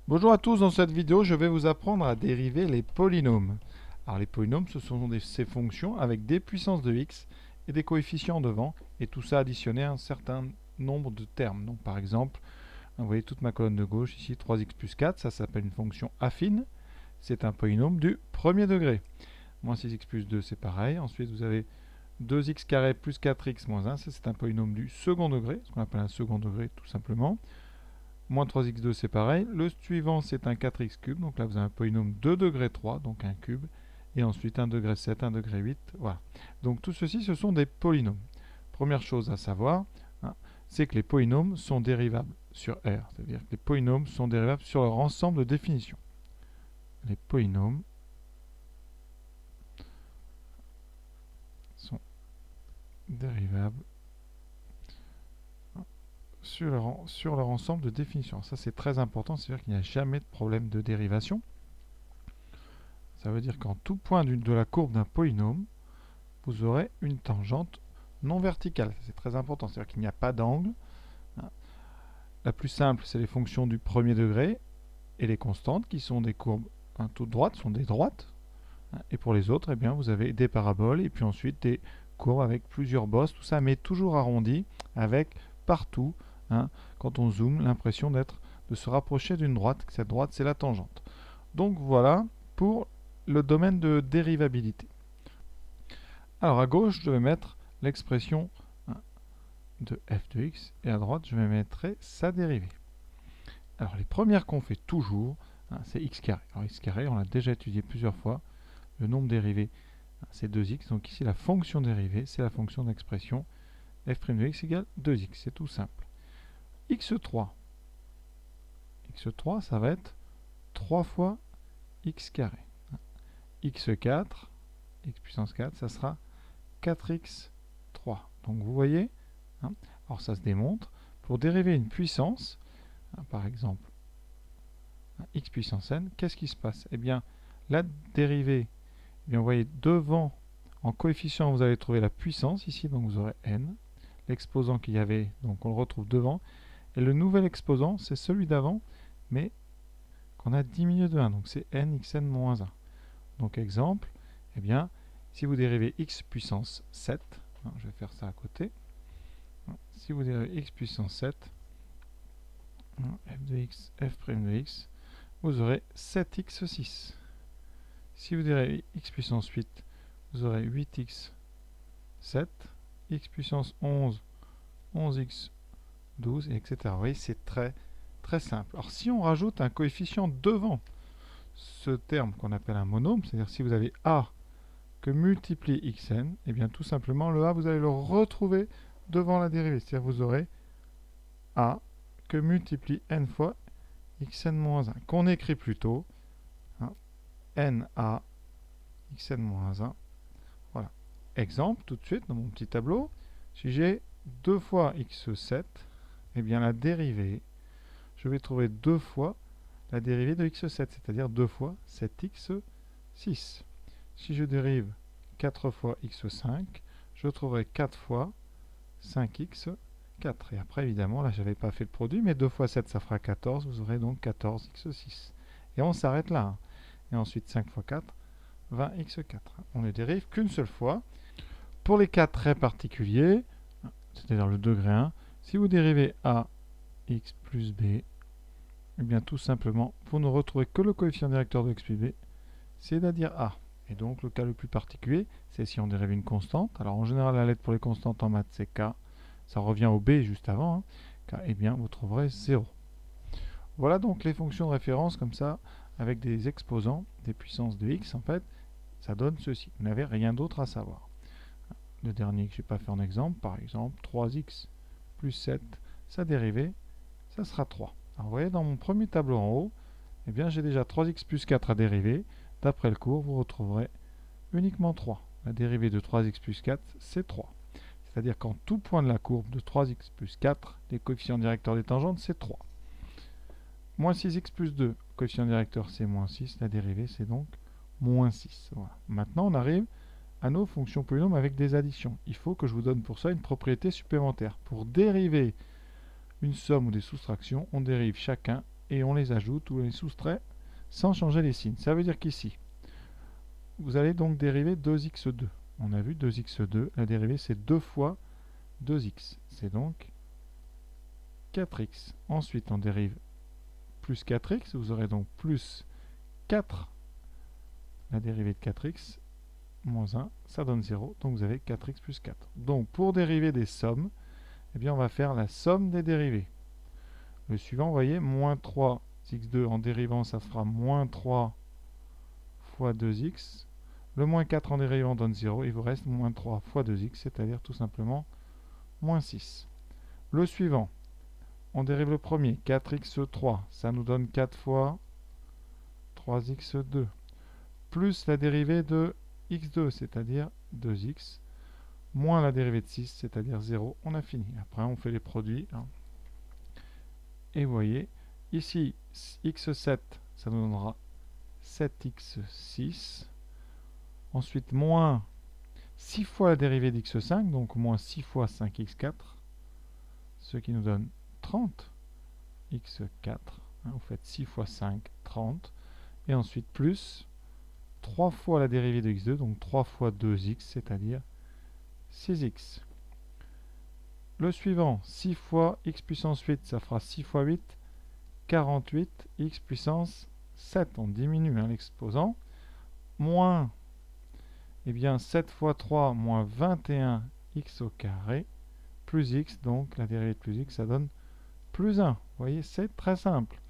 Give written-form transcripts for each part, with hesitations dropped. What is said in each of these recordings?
Bonjour à tous, dans cette vidéo je vais vous apprendre à dériver les polynômes. Alors les polynômes ce sont ces fonctions avec des puissances de x et des coefficients devant et tout ça additionné à un certain nombre de termes. Donc par exemple, vous voyez toute ma colonne de gauche ici 3x plus 4, ça s'appelle une fonction affine, c'est un polynôme du premier degré. Moins 6x plus 2 c'est pareil, ensuite vous avez 2x carré plus 4x moins 1, ça c'est un polynôme du second degré, ce qu'on appelle un second degré tout simplement. Moins 3x2 c'est pareil. Le suivant c'est un 4x cube. Donc là vous avez un polynôme 2 degré 3, donc un cube. Et ensuite 1 degré 7, 1 degré 8. Voilà. Donc tout ceci ce sont des polynômes. Première chose à savoir, hein, c'est que les polynômes sont dérivables sur R. C'est-à-dire que les polynômes sont dérivables sur leur ensemble de définitions. Les polynômes sont dérivables sur leur ensemble de définitions. Alors ça c'est très important, c'est-à-dire qu'il n'y a jamais de problème de dérivation. Ça veut dire qu'en tout point de la courbe d'un polynôme, vous aurez une tangente non verticale. C'est très important, c'est-à-dire qu'il n'y a pas d'angle. La plus simple, c'est les fonctions du premier degré et les constantes qui sont des courbes toutes droites, sont des droites. Et pour les autres, eh bien, vous avez des paraboles et puis ensuite des courbes avec plusieurs bosses, tout ça, mais toujours arrondi avec partout, quand on zoome, l'impression de se rapprocher d'une droite. Cette droite, c'est la tangente. Donc voilà pour le domaine de dérivabilité. Alors à gauche, je vais mettre l'expression de f de x et à droite, je vais mettre sa dérivée. Alors les premières qu'on fait toujours, c'est x carré. Alors x carré, on l'a déjà étudié plusieurs fois. Le nombre dérivé, c'est 2x. Donc ici, la fonction dérivée, c'est la fonction d'expression f' de x égale 2x. C'est tout simple. x3. x3, ça va être 3 fois x carré. x4, x puissance 4, ça sera 4x3. Donc vous voyez, alors ça se démontre, pour dériver une puissance, par exemple x puissance n, qu'est-ce qui se passe? Eh bien, la dérivée, eh bien, vous voyez devant, en coefficient, vous allez trouver la puissance ici, donc vous aurez n. L'exposant qu'il y avait, donc on le retrouve devant. Et le nouvel exposant, c'est celui d'avant, mais qu'on a diminué de 1, donc c'est n xn moins 1. Donc exemple, eh bien, si vous dérivez x puissance 7, je vais faire ça à côté, si vous dérivez x puissance 7, f de x, f' de x, vous aurez 7x6. Si vous dérivez x puissance 8, vous aurez 8x7, x puissance 11, 11x 12, etc. Vous voyez, c'est très très simple. Alors si on rajoute un coefficient devant ce terme qu'on appelle un monôme, c'est-à-dire si vous avez a que multiplie xn, et bien tout simplement le a, vous allez le retrouver devant la dérivée. C'est-à-dire vous aurez a que multiplie n fois xn-1, qu'on écrit plutôt na xn-1. Voilà. Exemple, tout de suite, dans mon petit tableau, si j'ai 2 fois x7, eh bien la dérivée, je vais trouver 2 fois la dérivée de x7, c'est-à-dire 2 fois 7x6. Si je dérive 4 fois x5, je trouverai 4 fois 5x4. Et après, évidemment, là, je n'avais pas fait le produit, mais 2 fois 7, ça fera 14. Vous aurez donc 14x6. Et on s'arrête là. Et ensuite, 5 fois 4, 20x4. On ne dérive qu'une seule fois. Pour les cas très particuliers, c'est-à-dire le degré 1, si vous dérivez a x plus b, eh bien tout simplement, vous ne retrouvez que le coefficient directeur de x plus b, c'est-à-dire a. Et donc le cas le plus particulier, c'est si on dérive une constante. Alors en général, la lettre pour les constantes en maths, c'est k. Ça revient au b juste avant. K, eh bien vous trouverez 0. Voilà donc les fonctions de référence comme ça, avec des exposants, des puissances de x en fait, ça donne ceci. Vous n'avez rien d'autre à savoir. Le dernier que je n'ai pas fait en exemple, par exemple 3x plus 7, sa dérivée, ça sera 3. Alors vous voyez, dans mon premier tableau en haut, eh bien j'ai déjà 3x plus 4 à dériver. D'après le cours, vous retrouverez uniquement 3. La dérivée de 3x plus 4, c'est 3. C'est-à-dire qu'en tout point de la courbe de 3x plus 4, les coefficients directeurs des tangentes, c'est 3. Moins 6x plus 2, coefficient directeur, c'est moins 6. La dérivée, c'est donc moins 6. Voilà. Maintenant, on arrive à nos fonctions polynômes avec des additions. Il faut que je vous donne pour ça une propriété supplémentaire. Pour dériver une somme ou des soustractions, on dérive chacun et on les ajoute ou les soustrait sans changer les signes. Ça veut dire qu'ici, vous allez donc dériver 2x2. On a vu 2x2, la dérivée c'est 2 fois 2x. C'est donc 4x. Ensuite, on dérive plus 4x. Vous aurez donc plus 4, la dérivée de 4x, moins 1, ça donne 0. Donc vous avez 4x plus 4. Donc pour dériver des sommes, eh bien on va faire la somme des dérivées. Le suivant, vous voyez, moins 3x2 en dérivant, ça fera moins 3 fois 2x. Le moins 4 en dérivant donne 0. Il vous reste moins 3 fois 2x, c'est-à-dire tout simplement moins 6. Le suivant, on dérive le premier, 4x3. Ça nous donne 4 fois 3x2. Plus la dérivée de x2, c'est-à-dire 2x. Moins la dérivée de 6, c'est-à-dire 0. On a fini. Après, on fait les produits. Et vous voyez, ici, x7, ça nous donnera 7x6. Ensuite, moins 6 fois la dérivée d'x5, donc moins 6 fois 5x4, ce qui nous donne 30x4. Vous faites 6 fois 5, 30. Et ensuite, plus 3 fois la dérivée de x2, donc 3 fois 2x, c'est-à-dire 6x. Le suivant, 6 fois x puissance 8, ça fera 6 fois 8, 48, x puissance 7. On diminue l'exposant. Moins, eh bien, 7 fois 3, moins 21x au carré, plus x, donc la dérivée de plus x, ça donne plus 1. Vous voyez, c'est très simple.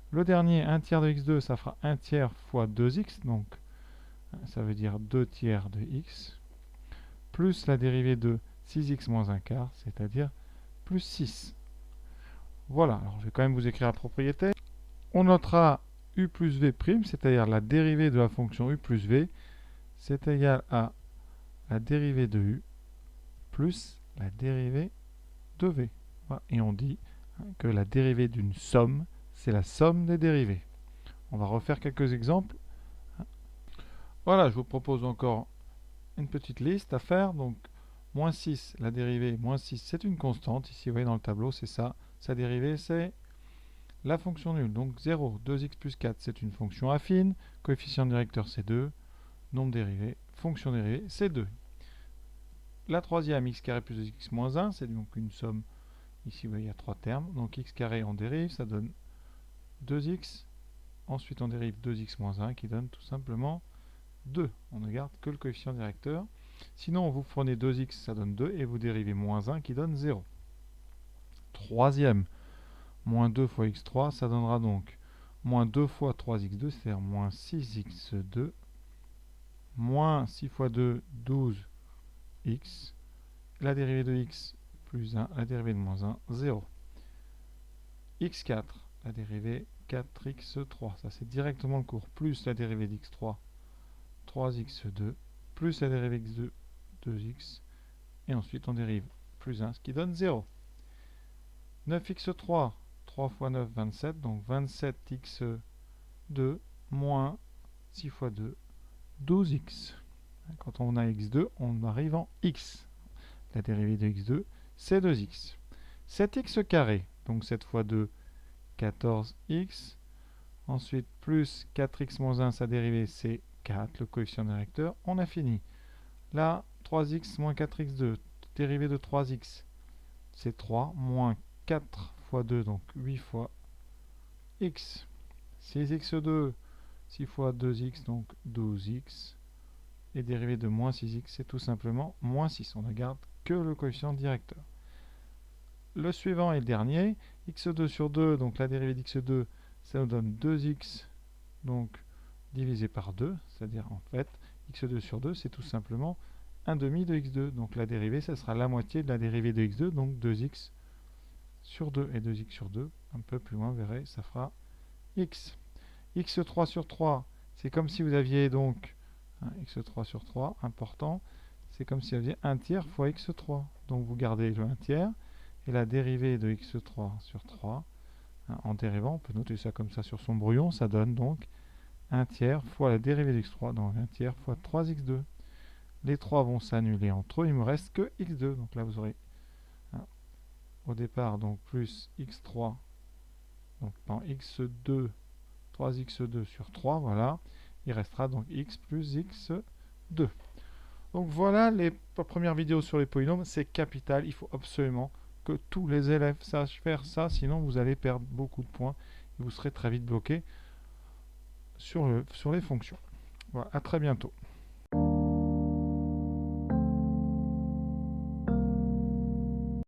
Le dernier, 1 tiers de x2, ça fera 1 tiers fois 2x, donc ça veut dire 2 tiers de x, plus la dérivée de 6x moins 1 quart, c'est-à-dire plus 6. Voilà, alors je vais quand même vous écrire la propriété. On notera u plus v', c'est-à-dire la dérivée de la fonction u plus v, c'est égal à la dérivée de u plus la dérivée de v. Voilà. Et on dit que la dérivée d'une somme, c'est la somme des dérivées. On va refaire quelques exemples. Voilà, je vous propose encore une petite liste à faire. Donc, moins 6, la dérivée, moins 6, c'est une constante. Ici, vous voyez dans le tableau, c'est ça. Sa dérivée, c'est la fonction nulle. Donc, 0, 2x plus 4, c'est une fonction affine. Coefficient directeur, c'est 2. Nombre dérivé, fonction dérivée, c'est 2. La troisième, x carré plus 2x moins 1, c'est donc une somme. Ici, vous voyez, il y a 3 termes. Donc, x carré, on dérive, ça donne 2x. Ensuite, on dérive 2x moins 1, qui donne tout simplement 2. On ne garde que le coefficient directeur. Sinon, vous prenez 2x, ça donne 2, et vous dérivez moins 1, qui donne 0. Troisième, moins 2 fois x3, ça donnera donc moins 2 fois 3x2, c'est-à-dire moins 6x2, moins 6 fois 2, 12x, la dérivée de x plus 1, la dérivée de moins 1, 0. x4, la dérivée 4x3, ça c'est directement le cours, plus la dérivée d'x3, 3x2, plus la dérivée x2, 2x, et ensuite on dérive plus 1, ce qui donne 0. 9x3, 3 fois 9, 27, donc 27x2 moins 6 fois 2, 12x. Quand on a x2, on arrive en x. La dérivée de x2, c'est 2x. 7x carré, donc 7 fois 2, 14x. Ensuite, plus 4x moins 1, sa dérivée, c'est 4, le coefficient directeur. On a fini. Là, 3x moins 4x2, dérivée de 3x, c'est 3, moins 4 fois 2, donc 8 fois x. 6x2, 6 fois 2x, donc 12x. Et dérivée de moins 6x, c'est tout simplement moins 6. On ne garde que le coefficient directeur. Le suivant est le dernier. x2 sur 2, donc la dérivée d'x2, ça nous donne 2x, donc divisé par 2. C'est-à-dire, en fait, x2 sur 2, c'est tout simplement 1 demi de x2. Donc la dérivée, ça sera la moitié de la dérivée de x2, donc 2x sur 2. Et 2x sur 2, un peu plus loin, vous verrez, ça fera x. x3 sur 3, c'est comme si vous aviez donc x3 sur 3, important, c'est comme si vous aviez 1 tiers fois x3. Donc vous gardez le 1 tiers, et la dérivée de x3 sur 3, en dérivant, on peut noter ça comme ça sur son brouillon, ça donne donc 1 tiers fois la dérivée de x3, donc 1 tiers fois 3x2. Les 3 vont s'annuler entre eux, il ne me reste que x2. Donc là, vous aurez au départ donc plus x3, Donc dans x2, 3x2 sur 3, voilà, il restera donc x plus x2. Donc voilà la première vidéo sur les polynômes, c'est capital, il faut absolument que tous les élèves sachent faire ça, sinon vous allez perdre beaucoup de points et vous serez très vite bloqué sur les fonctions. Voilà, à très bientôt.